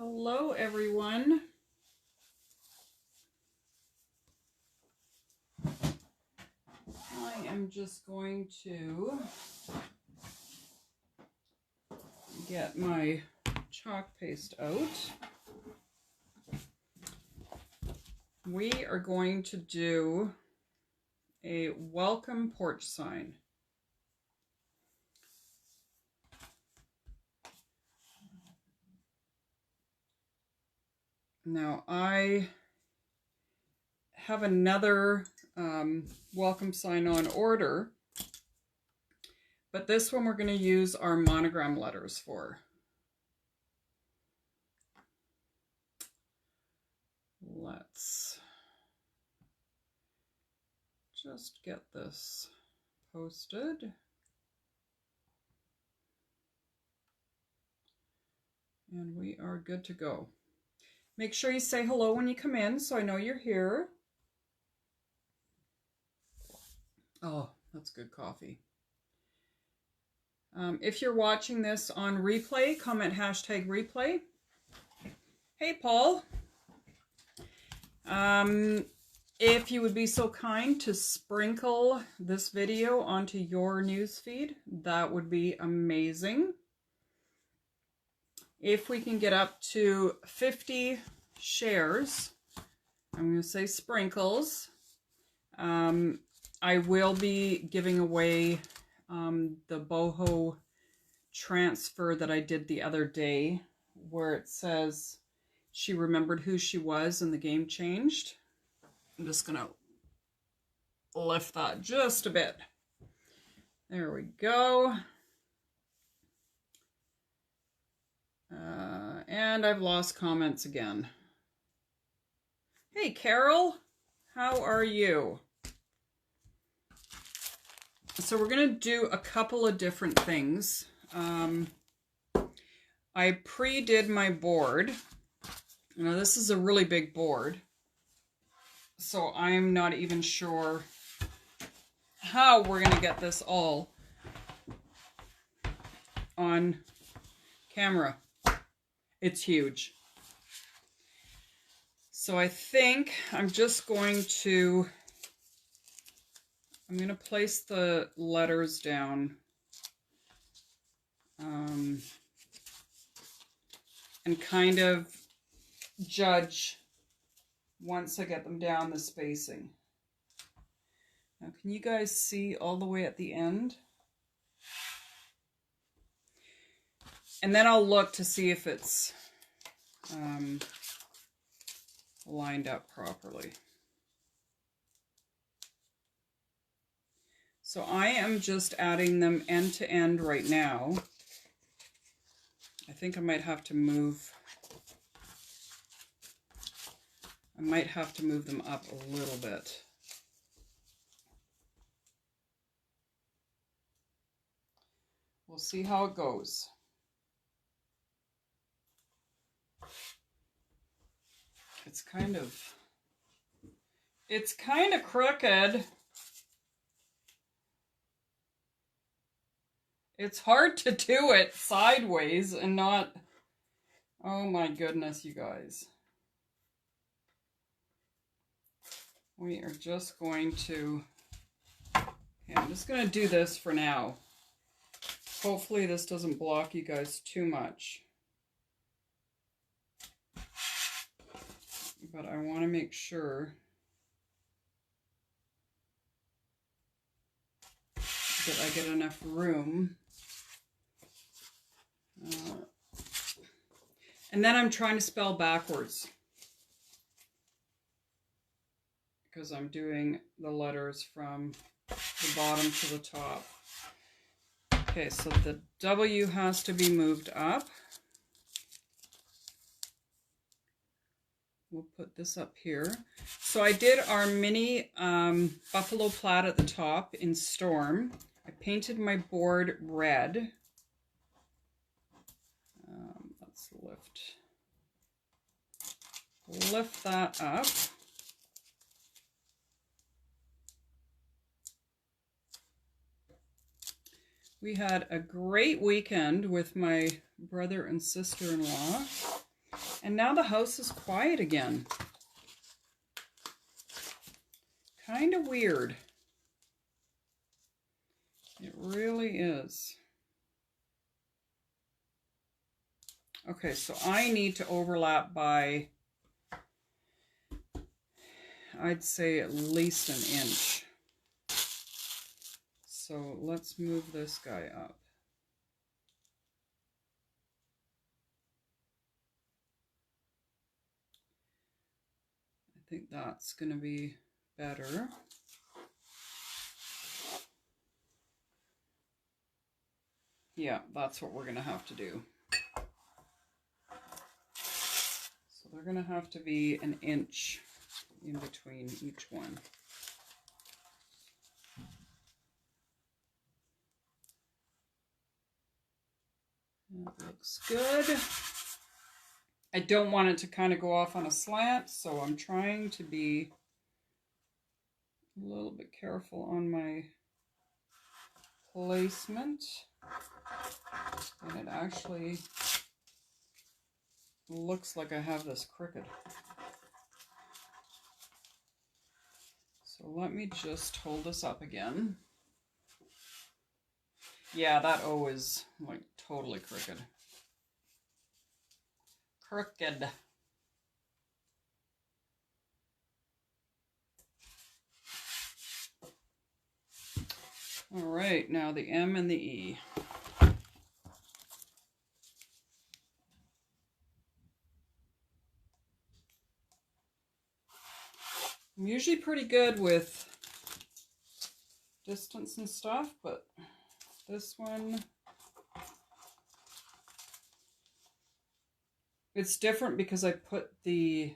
Hello, everyone. I am just going to get my chalk paste out. We are going to do a welcome porch sign. Now I have another welcome sign on order, but this one we're going to use our monogram letters for. Let's just get this posted. And we are good to go. Make sure you say hello when you come in so I know you're here. Oh, that's good coffee. If you're watching this on replay, comment hashtag replay. Hey, Paul. If you would be so kind to sprinkle this video onto your newsfeed, that would be amazing. If we can get up to 50 shares, I'm going to say sprinkles, I will be giving away the boho transfer that I did the other day, where it says she remembered who she was and the game changed. I'm just going to lift that just a bit. There we go. And I've lost comments again. Hey, Carol, how are you? So we're going to do a couple of different things. I pre-did my board. Now this is a really big board, so I'm not even sure how we're going to get this all on camera. It's huge. So I think I'm just going to, I'm going to place the letters down and kind of judge once I get them down the spacing. Now, can you guys see all the way at the end? And then I'll look to see if it's lined up properly. So I am just adding them end to end right now. I think I might have to move. I might have to move them up a little bit. We'll see how it goes. It's kind of crooked. It's hard to do it sideways and not, oh my goodness, you guys. We are just going to, yeah, I'm just going to do this for now. Hopefully this doesn't block you guys too much. But I want to make sure that I get enough room. And then I'm trying to spell backwards, because I'm doing the letters from the bottom to the top. Okay, so the W has to be moved up. We'll put this up here. So I did our mini buffalo plaid at the top in Storm. I painted my board red. Let's lift that up. We had a great weekend with my brother and sister-in-law. And now the house is quiet again. Kind of weird. It really is. Okay, so I need to overlap by, I'd say at least an inch. So let's move this guy up. I think that's going to be better. Yeah, that's what we're going to have to do. So they're going to have to be an inch in between each one. That looks good. I don't want it to kind of go off on a slant, so I'm trying to be a little bit careful on my placement. And it actually looks like I have this crooked. So let me just hold this up again. Yeah, that O is like totally crooked. Crooked. All right, now the M and the E. I'm usually pretty good with distance and stuff, but this one, it's different because I put the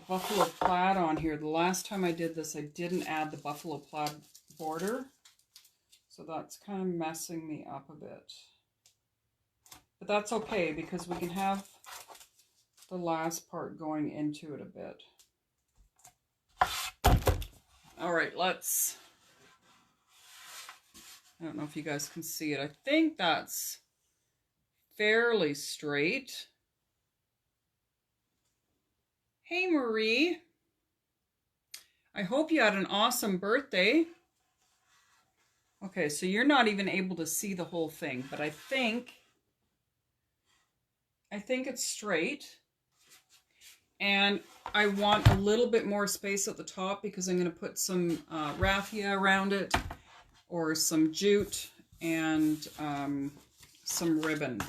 buffalo plaid on here. The last time I did this, I didn't add the buffalo plaid border, so that's kind of messing me up a bit. But that's okay because we can have the last part going into it a bit. All right, let's, I don't know if you guys can see it. I think that's fairly straight. Hey, Marie. I hope you had an awesome birthday. Okay, so you're not even able to see the whole thing, but I think it's straight. And I want a little bit more space at the top because I'm going to put some raffia around it, or some jute and some ribbon.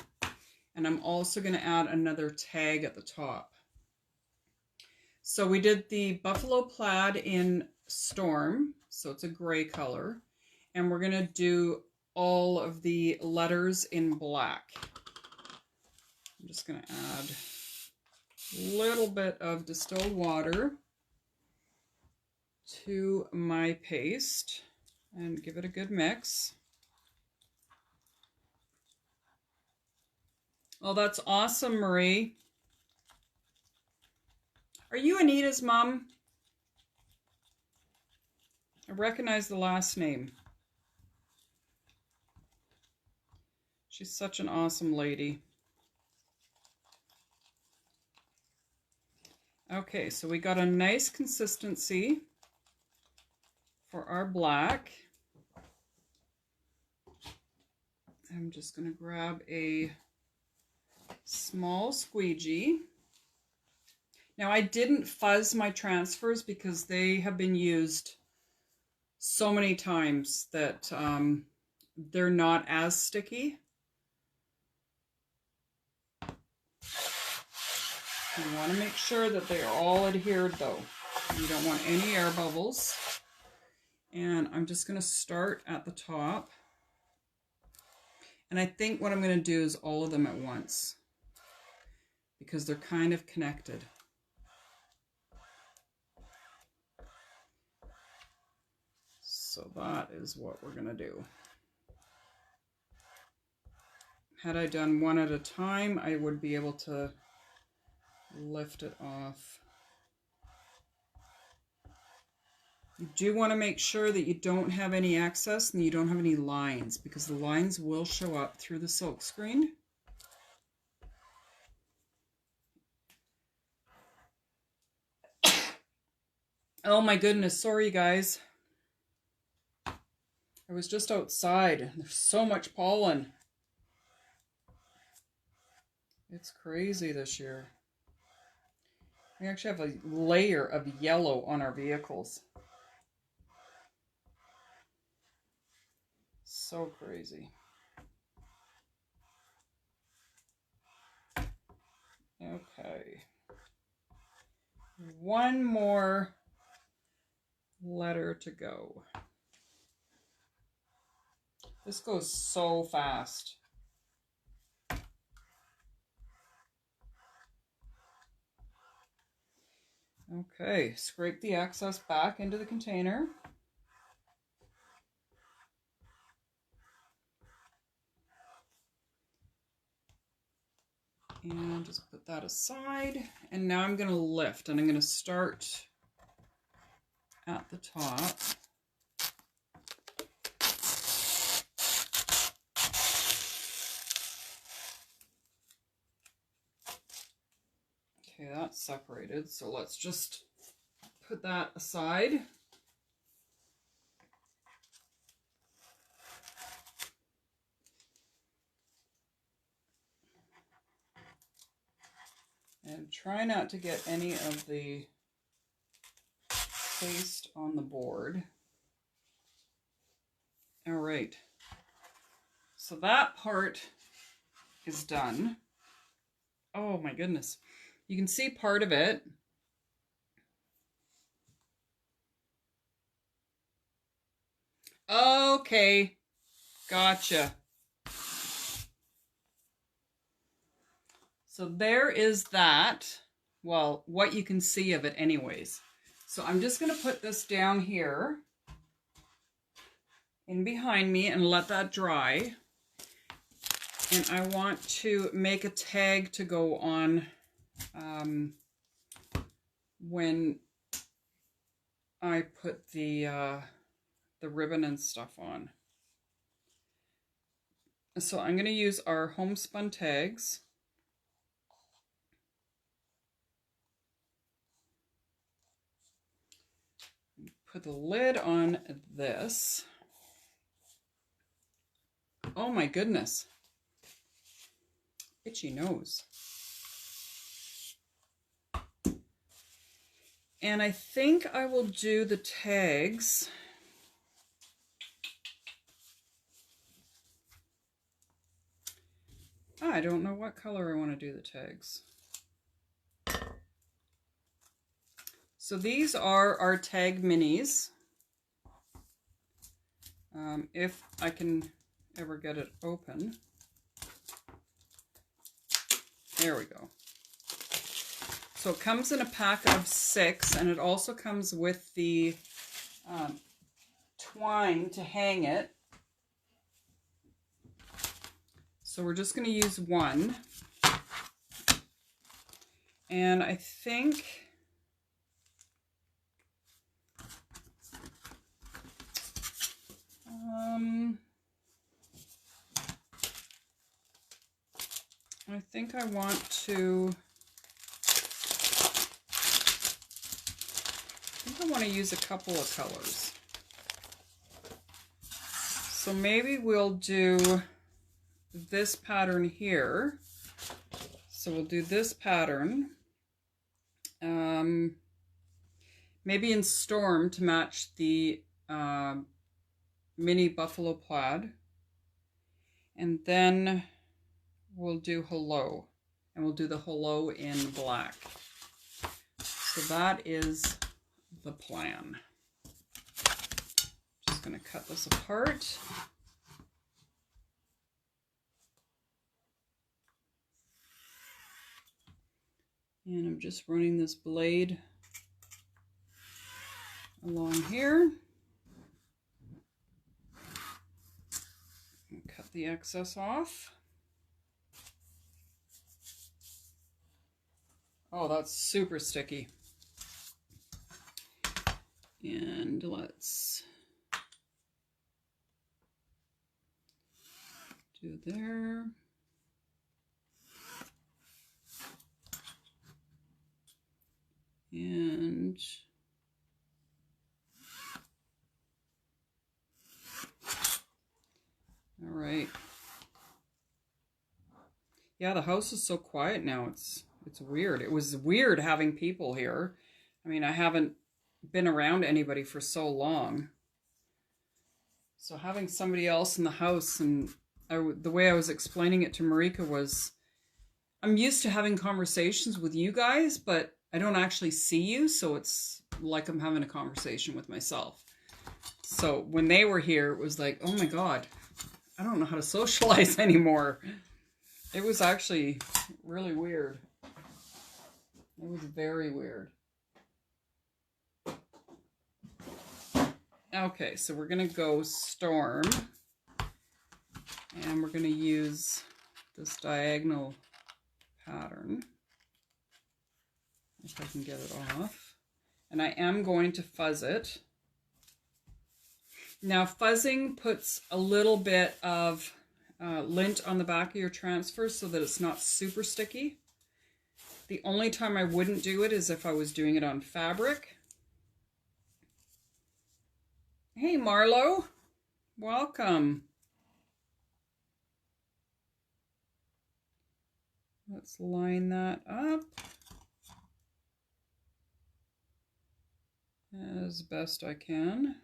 And I'm also going to add another tag at the top. So we did the buffalo plaid in Storm, so it's a gray color. And we're going to do all of the letters in black. I'm just going to add a little bit of distilled water to my paste and give it a good mix. Oh, that's awesome, Marie. Are you Anita's mom? I recognize the last name. She's such an awesome lady. Okay, so we got a nice consistency for our black. I'm just going to grab a small squeegee. Now, I didn't fuzz my transfers because they have been used so many times that they're not as sticky. You want to make sure that they are all adhered though. You don't want any air bubbles. And I'm just going to start at the top. And I think what I'm going to do is all of them at once, because they're kind of connected. So that is what we're going to do. Had I done one at a time, I would be able to lift it off. You do want to make sure that you don't have any excess and you don't have any lines, because the lines will show up through the silk screen. Oh my goodness, sorry guys. I was just outside. There's so much pollen. It's crazy this year. We actually have a layer of yellow on our vehicles. So crazy. Okay. One more letter to go. This goes so fast. Okay, scrape the excess back into the container. And just put that aside. And now I'm going to lift, and I'm going to start at the top. Okay, that's separated, so let's just put that aside. And try not to get any of the paste on the board. All right, so that part is done. Oh my goodness. You can see part of it. Okay, gotcha. So there is that. Well, what you can see of it anyways. So I'm just going to put this down here in behind me and let that dry. And I want to make a tag to go on when I put the ribbon and stuff on. So I'm going to use our homespun tags. Put the lid on this. Oh my goodness. Itchy nose. And I think I will do the tags. I don't know what color I want to do the tags. So these are our tag minis. If I can ever get it open. There we go. So it comes in a pack of 6, and it also comes with the twine to hang it. So we're just going to use one. And I think I want to use a couple of colors. So maybe we'll do this pattern here. So we'll do this pattern. Maybe in Storm to match the mini buffalo plaid. And then we'll do Hello. And we'll do the Hello in black. So that is the plan. Just going to cut this apart. And I'm just running this blade along here. And cut the excess off. Oh, that's super sticky. And let's do there. And Yeah, the house is so quiet now. It's weird. It was weird having people here. I mean, I haven't been around anybody for so long. So having somebody else in the house, and the way I was explaining it to Marika was, I'm used to having conversations with you guys, but I don't actually see you, so it's like I'm having a conversation with myself. So when they were here, it was like, oh my God, I don't know how to socialize anymore. It was actually really weird. It was very weird. Okay, so we're going to go Storm. And we're going to use this diagonal pattern. If I can get it off. And I am going to fuzz it. Now fuzzing puts a little bit of lint on the back of your transfer so that it's not super sticky. The only time I wouldn't do it is if I was doing it on fabric. Hey Marlo, welcome. Let's line that up as best I can.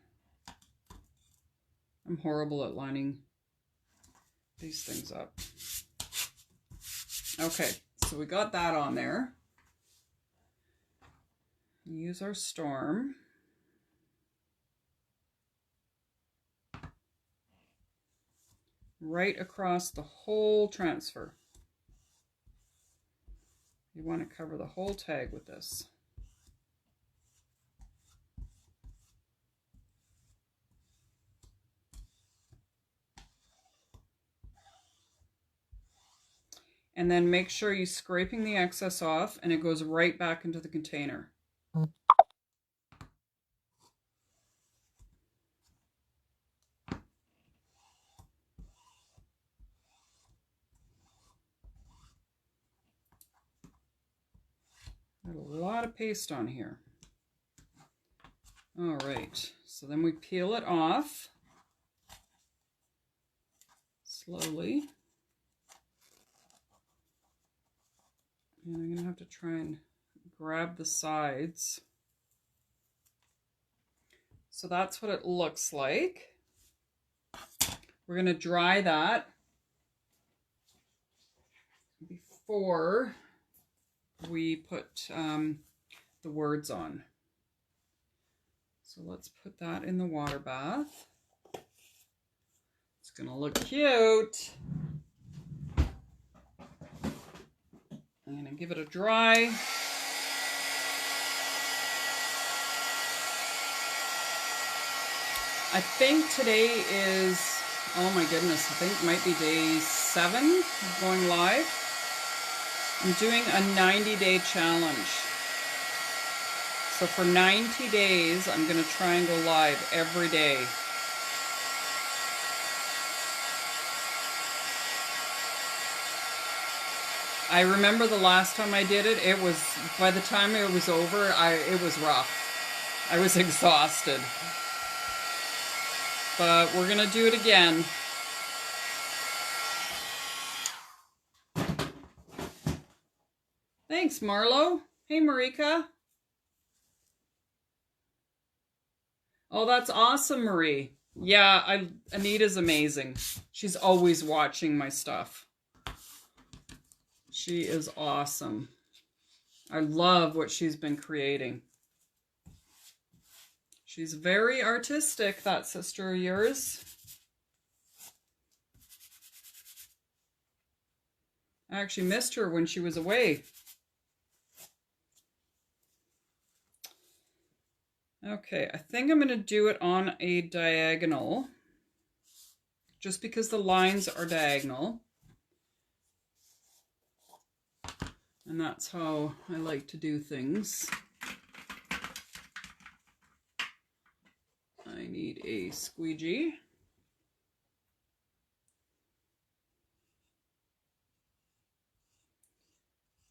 I'm horrible at lining these things up. Okay, so we got that on there. Use our Storm. Right across the whole transfer. You want to cover the whole tag with this. And then make sure you're scraping the excess off and it goes right back into the container. Got a lot of paste on here. All right, so then we peel it off slowly. And I'm gonna have to try and grab the sides. So that's what it looks like. We're gonna dry that before we put the words on. So let's put that in the water bath. It's gonna look cute. I'm gonna give it a dry. I think today is, oh my goodness, I think it might be day 7 of going live. I'm doing a 90-day challenge. So for 90 days, I'm going to try and go live every day. I remember the last time I did it, it was, by the time it was over, it was rough. I was exhausted. But we're going to do it again. Thanks, Marlo. Hey, Marika. Oh, that's awesome, Marie. Yeah, Anita's amazing. She's always watching my stuff. She is awesome. I love what she's been creating. She's very artistic, that sister of yours. I actually missed her when she was away. Okay, I think I'm going to do it on a diagonal, just because the lines are diagonal. And that's how I like to do things. I need a squeegee.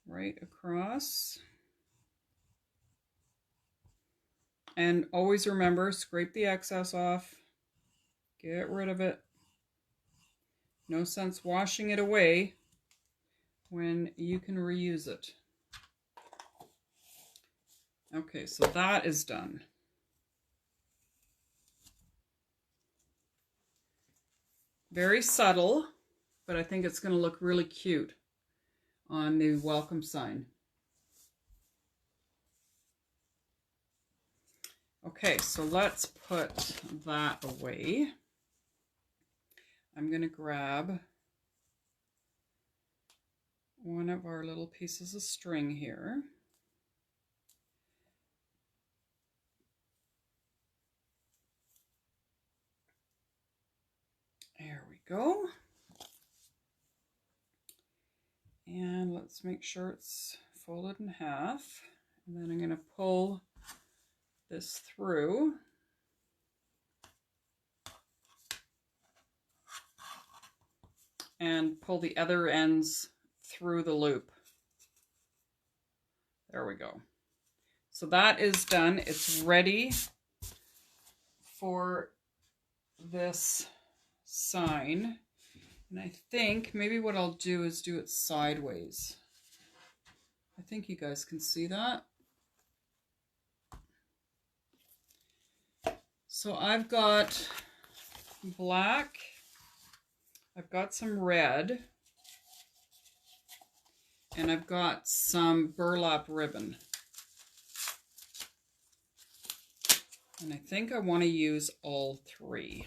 Right across. And always remember, scrape the excess off. Get rid of it. No sense washing it away when you can reuse it. Okay, so that is done. Very subtle, but I think it's going to look really cute on the welcome sign. Okay, so let's put that away. I'm going to grab one of our little pieces of string here. There we go. And let's make sure it's folded in half. And then I'm going to pull this through. And pull the other ends through the loop. There we go. So that is done. It's ready for this sign. And I think maybe what I'll do is do it sideways. I think you guys can see that. So I've got black, I've got some red, and I've got some burlap ribbon. And I think I want to use all three.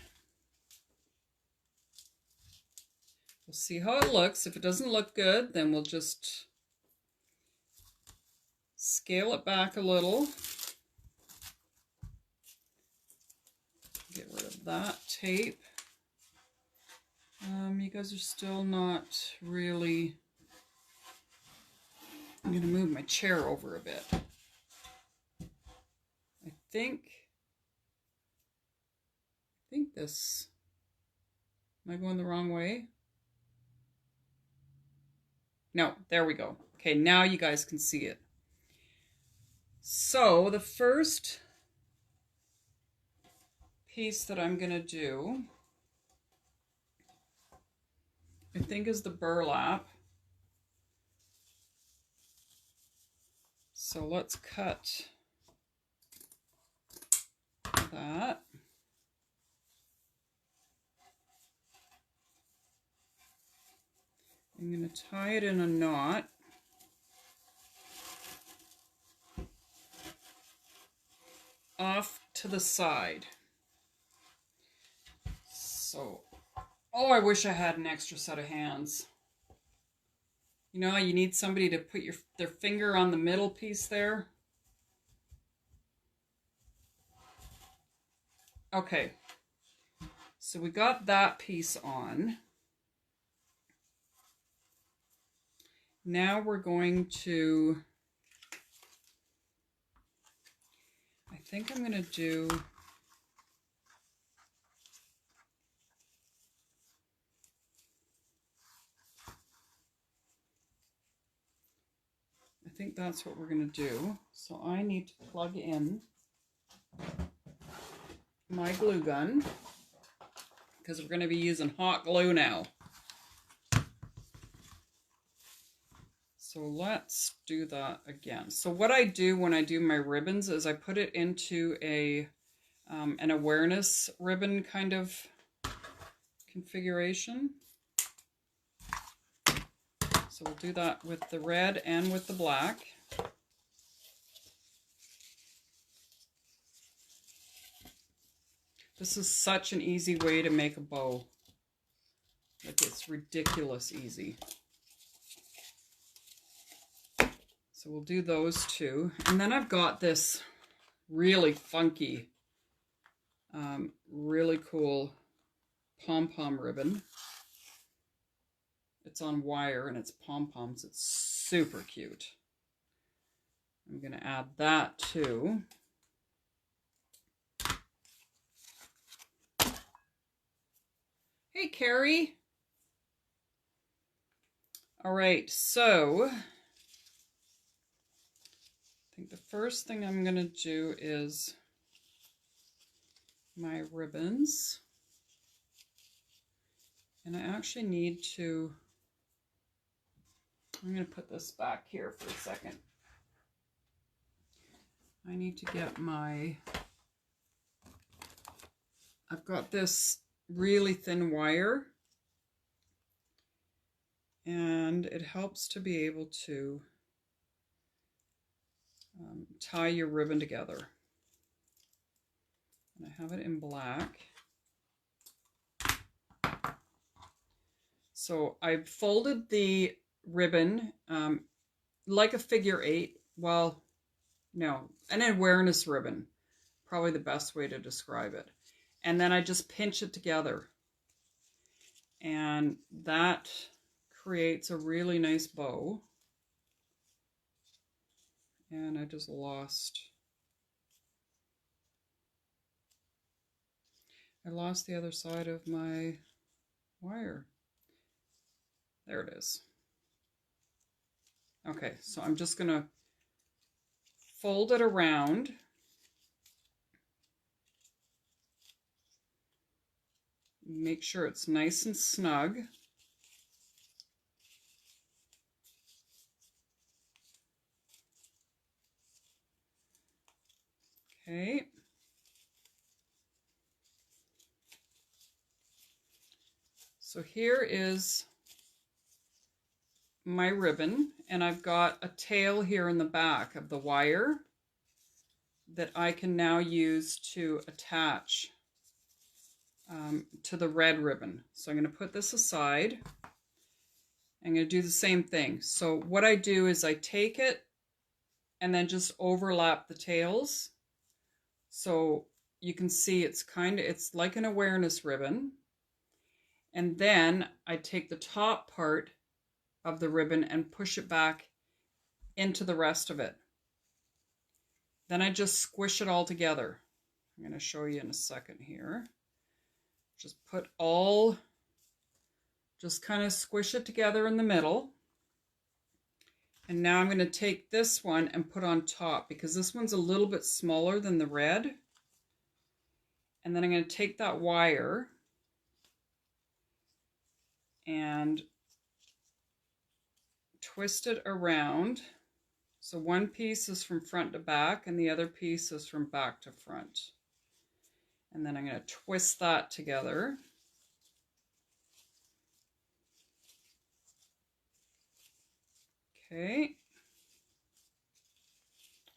We'll see how it looks. If it doesn't look good, then we'll just scale it back a little. Get rid of that tape. You guys are still not really... I'm going to move my chair over a bit. I think this... Am I going the wrong way? No, there we go. Okay, now you guys can see it. So the first piece that I'm going to do, I think, is the burlap. So let's cut that. I'm going to tie it in a knot. Off to the side. So, oh, I wish I had an extra set of hands. You know, you need somebody to put their finger on the middle piece there. Okay, so we got that piece on. Now we're going to, I think I'm going to do, I think that's what we're going to do. So I need to plug in my glue gun because we're going to be using hot glue now. So let's do that again. So what I do when I do my ribbons is I put it into an awareness ribbon kind of configuration. So we'll do that with the red and with the black. This is such an easy way to make a bow. Like, it's ridiculous easy. So we'll do those two. And then I've got this really funky, really cool pom-pom ribbon. It's on wire and it's pom-poms. It's super cute. I'm going to add that too. Hey, Carrie. All right, so I think the first thing I'm going to do is my ribbons. And I actually need to, I'm going to put this back here for a second. I need to get my, I've got this really thin wire, and it helps to be able to tie your ribbon together. And I have it in black. So I've folded the ribbon like a figure 8. Well, no, an awareness ribbon, probably the best way to describe it. And then I just pinch it together. And that creates a really nice bow. And I just lost the other side of my wire. There it is. Okay, so I'm just gonna fold it around. Make sure it's nice and snug. Okay. So here is my ribbon, and I've got a tail here in the back of the wire that I can now use to attach to the red ribbon. So I'm going to put this aside. I'm going to do the same thing. So what I do is I take it and then just overlap the tails. So you can see it's like an awareness ribbon. And then I take the top part of the ribbon and push it back into the rest of it. Then I just squish it all together. I'm going to show you in a second here. Just kind of squish it together in the middle. And now I'm going to take this one and put on top, because this one's a little bit smaller than the red. And then I'm going to take that wire and twist it around. So one piece is from front to back and the other piece is from back to front. And then I'm going to twist that together. Okay.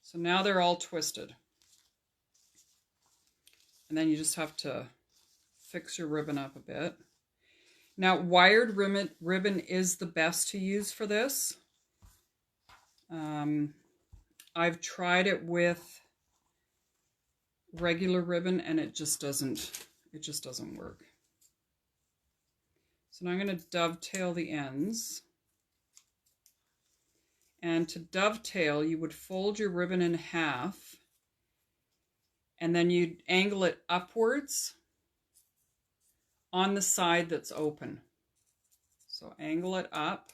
So now they're all twisted. And then you just have to fix your ribbon up a bit. Now, wired ribbon is the best to use for this. I've tried it with regular ribbon and it just doesn't work. So now I'm going to dovetail the ends. And to dovetail, you would fold your ribbon in half and then you'd angle it upwards on the side that's open. So angle it up,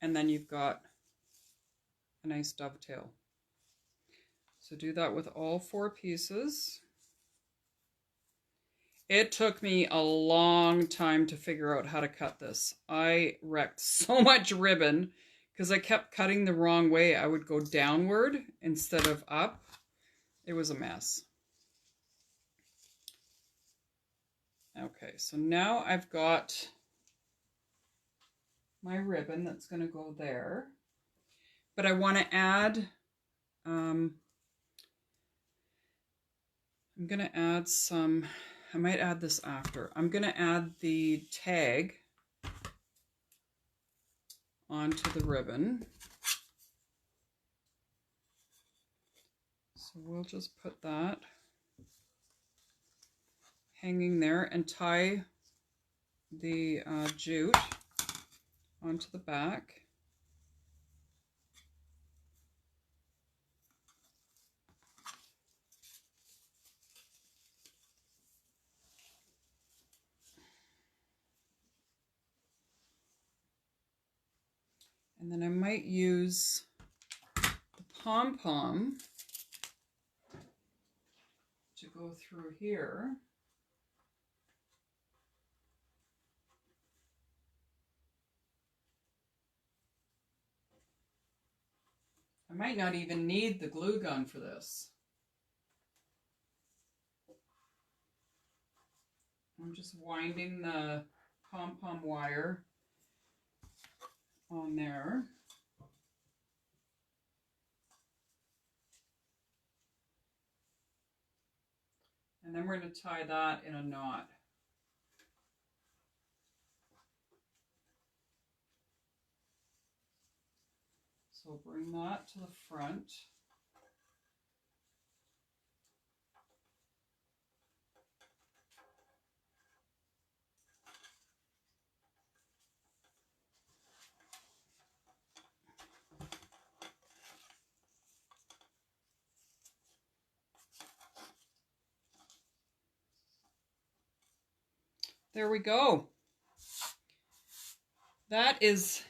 and then you've got a nice dovetail. So do that with all 4 pieces. It took me a long time to figure out how to cut this. I wrecked so much ribbon because I kept cutting the wrong way. I would go downward instead of up. It was a mess. Okay, so now I've got my ribbon that's going to go there. But I want to add, I'm going to add some, I might add this after. I'm going to add the tag onto the ribbon. So we'll just put that hanging there and tie the jute onto the back. And then I might use the pom-pom to go through here. might not even need the glue gun for this. I'm just winding the pom-pom wire on there. And then we're going to tie that in a knot. So bring that to the front. There we go. That is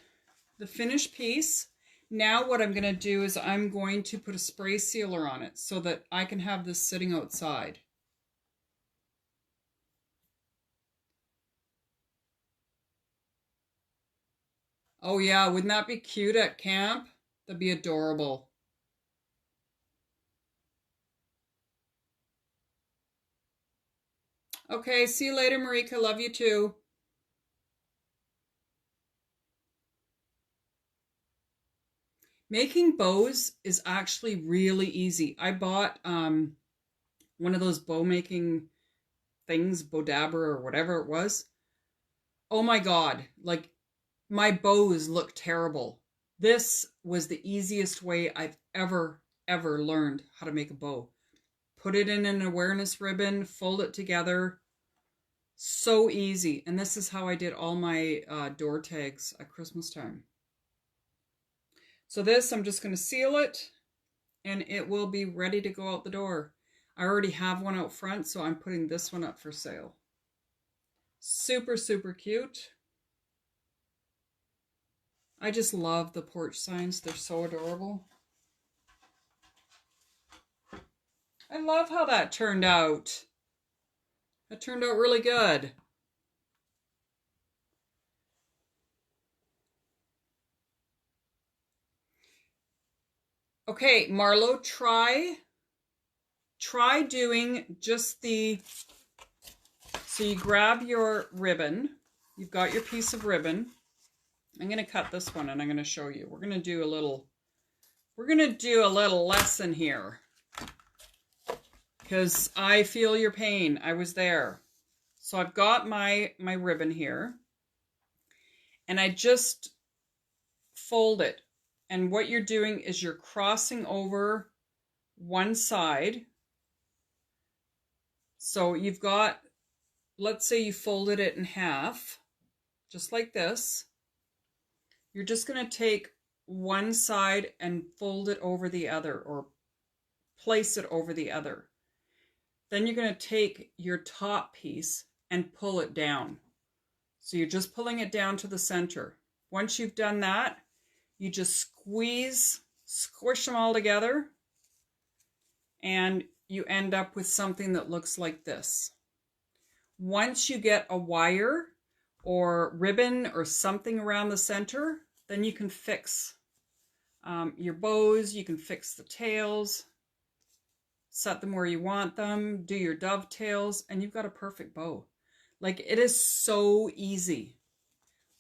the finished piece. Now what I'm going to do is I'm going to put a spray sealer on it so that I can have this sitting outside. Oh yeah, wouldn't that be cute at camp? That'd be adorable. Okay, see you later, Marika. Love you too. Making bows is actually really easy. I bought one of those bow making things, Bodabra or whatever it was. Oh my God, like my bows look terrible. This was the easiest way I've ever learned how to make a bow. Put it in an awareness ribbon, fold it together. So easy. And this is how I did all my door tags at Christmas time. So this, I'm just going to seal it and it will be ready to go out the door. I already have one out front, so I'm putting this one up for sale. Super, super cute. I just love the porch signs. They're so adorable. I love how that turned out. That turned out really good. Okay, Marlo, try doing just the, so you grab your ribbon, you've got your piece of ribbon. I'm going to cut this one and I'm going to show you. We're going to do a little lesson here. Because I feel your pain. I was there. So I've got my ribbon here. And I just fold it. And what you're doing is you're crossing over one side. So you've got, let's say you folded it in half, just like this. You're just going to take one side and fold it over the other, or place it over the other. Then you're going to take your top piece and pull it down. So you're just pulling it down to the center. Once you've done that, you just squish them all together, and you end up with something that looks like this. Once you get a wire or ribbon or something around the center, then you can fix your bows, you can fix the tails, set them where you want them, do your dovetails, and you've got a perfect bow. Like, it is so easy.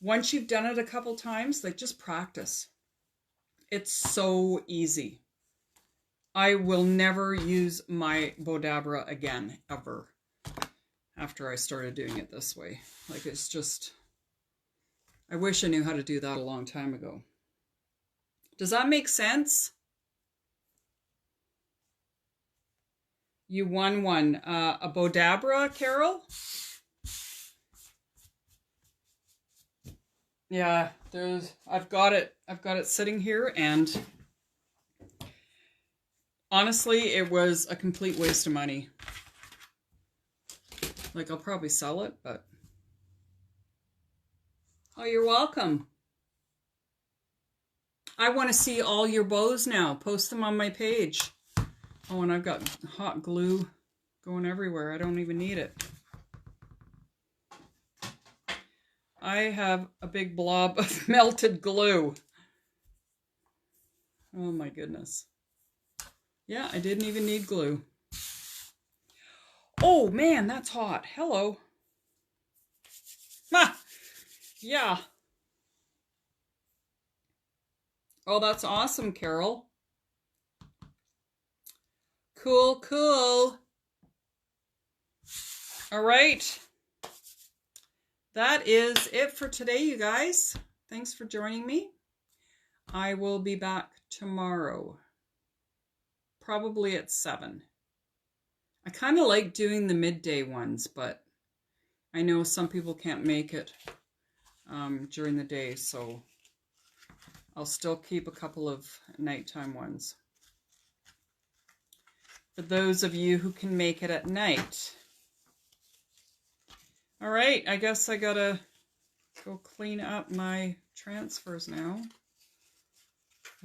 Once you've done it a couple times, like, just practice. It's so easy. I will never use my Bodabra again, ever, after I started doing it this way. Like, it's just, I wish I knew how to do that a long time ago. Does that make sense? You won one. A Bodabra, Carol? Yeah, I've got it sitting here, and honestly, it was a complete waste of money. Like, I'll probably sell it, but... Oh, you're welcome. I want to see all your bows now. Post them on my page. Oh, and I've got hot glue going everywhere. I don't even need it. I have a big blob of melted glue. Oh my goodness. Yeah, I didn't even need glue. Oh man, that's hot. Hello. Ha! Yeah. Oh, that's awesome, Carol. Cool, cool. All right. That is it for today, you guys. Thanks for joining me. I will be back tomorrow, probably at 7. I kind of like doing the midday ones, but I know some people can't make it during the day, so I'll still keep a couple of nighttime ones. For those of you who can make it at night. All right, I guess I gotta go clean up my transfers now.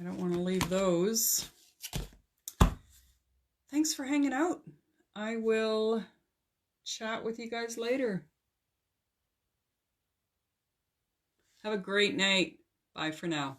I don't want to leave those. Thanks for hanging out. I will chat with you guys later. Have a great night. Bye for now.